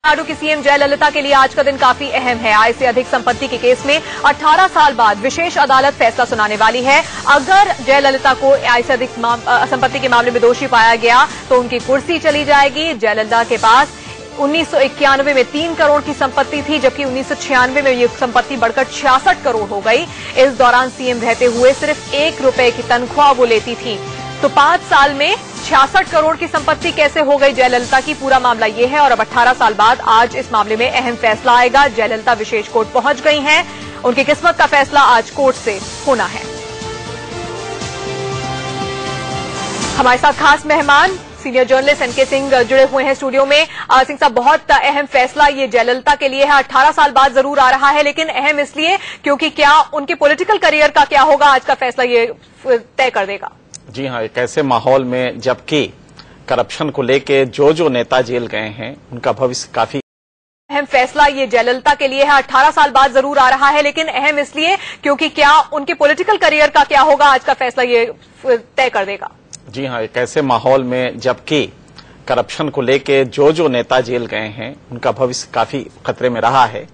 तमिलनाडु की सीएम जयललिता के लिए आज का दिन काफी अहम है। आय से अधिक संपत्ति के केस में 18 साल बाद विशेष अदालत फैसला सुनाने वाली है। अगर जयललिता को आय से अधिक संपत्ति के मामले में दोषी पाया गया तो उनकी कुर्सी चली जाएगी। जयललिता के पास 1991 में 3 करोड़ की संपत्ति थी, जबकि 1996 में ये संपत्ति बढ़कर 66 करोड़ हो गई। इस दौरान सीएम रहते हुए सिर्फ 1 रुपए की तनख्वाह वो लेती थी। तो 5 साल में 66 करोड़ की संपत्ति कैसे हो गई जयललिता की, पूरा मामला ये है। और अब 18 साल बाद आज इस मामले में अहम फैसला आएगा। जयललिता विशेष कोर्ट पहुंच गई हैं, उनकी किस्मत का फैसला आज कोर्ट से होना है। हमारे साथ खास मेहमान सीनियर जर्नलिस्ट एनके सिंह जुड़े हुए हैं स्टूडियो में। सिंह साहब, बहुत अहम फैसला ये जयललिता के लिए है। 18 साल बाद जरूर आ रहा है, लेकिन अहम इसलिए क्योंकि क्या उनके पॉलिटिकल करियर का क्या होगा, आज का फैसला ये तय कर देगा। जी हाँ, एक ऐसे माहौल में जबकि करप्शन को लेके जो नेता जेल गए हैं उनका भविष्य काफी अहम फैसला ये जयललिता के लिए है। 18 साल बाद जरूर आ रहा है, लेकिन अहम इसलिए क्योंकि क्या उनके पॉलिटिकल करियर का क्या होगा, आज का फैसला ये तय कर देगा। जी हाँ, एक ऐसे माहौल में जबकि करप्शन को लेके जो नेता जेल गए हैं उनका भविष्य काफी खतरे में रहा है।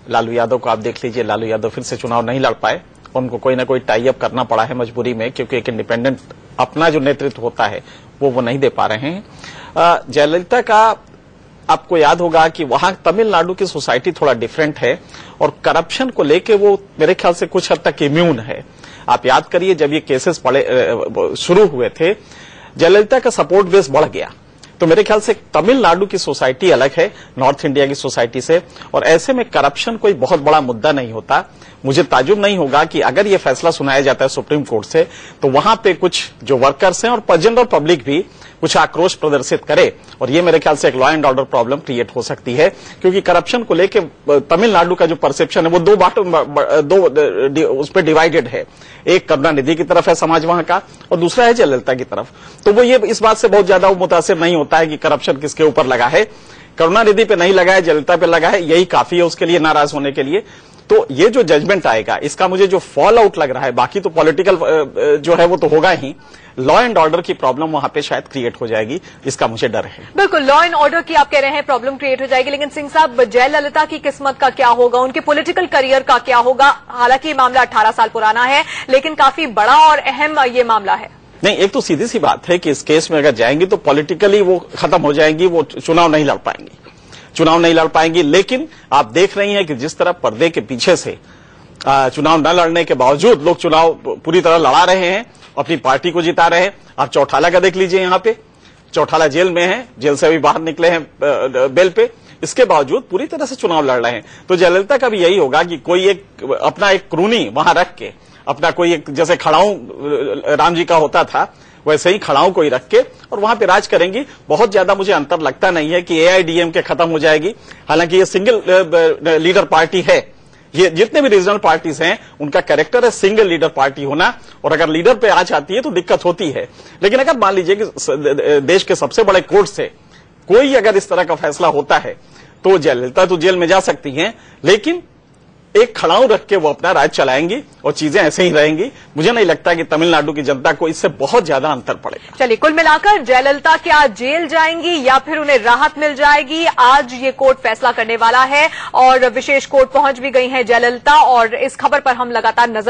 लालू यादव को आप देख लीजिए, लालू यादव फिर से चुनाव नहीं लड़ पाए, उनको कोई ना कोई टाई अप करना पड़ा है मजबूरी में, क्योंकि एक इंडिपेंडेंट अपना जो नेतृत्व होता है वो नहीं दे पा रहे हैं। जयललिता का आपको याद होगा कि वहां तमिलनाडु की सोसाइटी थोड़ा डिफरेंट है और करप्शन को लेके वो मेरे ख्याल से कुछ हद तक इम्यून है। आप याद करिए, जब ये केसेस शुरू हुए थे, जयललिता का सपोर्ट बेस बढ़ गया। तो मेरे ख्याल से तमिलनाडु की सोसाइटी अलग है नॉर्थ इंडिया की सोसाइटी से, और ऐसे में करप्शन कोई बहुत बड़ा मुद्दा नहीं होता। मुझे ताजुब नहीं होगा कि अगर ये फैसला सुनाया जाता है सुप्रीम कोर्ट से, तो वहां पे कुछ जो वर्कर्स हैं और जनरल पब्लिक भी कुछ आक्रोश प्रदर्शित करे, और ये मेरे ख्याल से एक law and order problem create हो सकती है। क्योंकि करप्शन को लेके तमिलनाडु का जो परसेप्शन है वो दो उस पर डिवाइडेड है। एक करुणानिधि की तरफ है समाज वहां का, और दूसरा है जयललिता की तरफ। तो वो ये इस बात से बहुत ज्यादा मुतासिर नहीं होता है कि करप्शन किसके ऊपर लगा है। करुणानिधि पे नहीं लगा है, जयललिता पे लगा है, यही काफी है उसके लिए नाराज होने के लिए। तो ये जो जजमेंट आएगा, इसका मुझे जो फॉल आउट लग रहा है, बाकी तो पॉलिटिकल जो है वो तो होगा ही, लॉ एंड ऑर्डर की प्रॉब्लम वहां पे शायद क्रिएट हो जाएगी, इसका मुझे डर है। बिल्कुल, लॉ एंड ऑर्डर की आप कह रहे हैं प्रॉब्लम क्रिएट हो जाएगी, लेकिन सिंह साहब, जयललिता की किस्मत का क्या होगा, उनके पॉलिटिकल करियर का क्या होगा। हालांकि ये मामला 18 साल पुराना है, लेकिन काफी बड़ा और अहम ये मामला है। नहीं, एक तो सीधी सी बात है कि इस केस में अगर जाएंगी तो पॉलिटिकली वो खत्म हो जाएंगी, वो चुनाव नहीं लड़ पाएंगी। लेकिन आप देख रही हैं कि जिस तरह पर्दे के पीछे से चुनाव न लड़ने के बावजूद लोग चुनाव पूरी तरह लड़ा रहे हैं, अपनी पार्टी को जिता रहे हैं। आप चौटाला का देख लीजिए, यहाँ पे चौटाला जेल में है, जेल से अभी बाहर निकले हैं बेल पे, इसके बावजूद पूरी तरह से चुनाव लड़ रहे हैं। तो जयललिता का भी यही होगा कि कोई अपना एक क्रूनी वहां रख के, अपना कोई एक, जैसे खड़ाऊ राम जी का होता था, वैसे ही खड़ाऊ को ही रख के और वहां पे राज करेंगी। बहुत ज्यादा मुझे अंतर लगता नहीं है कि AIADMK खत्म हो जाएगी। हालांकि ये सिंगल लीडर पार्टी है, ये जितने भी रीजनल पार्टीज हैं उनका कैरेक्टर है सिंगल लीडर पार्टी होना, और अगर लीडर पे आ जाती है तो दिक्कत होती है। लेकिन अगर मान लीजिए कि देश के सबसे बड़े कोर्ट से कोई अगर इस तरह का फैसला होता है तो जयललिता तो जेल में जा सकती हैं, लेकिन एक खड़ाऊ रख के वो अपना राज चलाएंगी और चीजें ऐसे ही रहेंगी। मुझे नहीं लगता कि तमिलनाडु की जनता को इससे बहुत ज्यादा अंतर पड़ेगा। चलिए, कुल मिलाकर जयललिता क्या जेल जाएंगी या फिर उन्हें राहत मिल जाएगी, आज ये कोर्ट फैसला करने वाला है। और विशेष कोर्ट पहुंच भी गई है जयललिता, और इस खबर पर हम लगातार नजर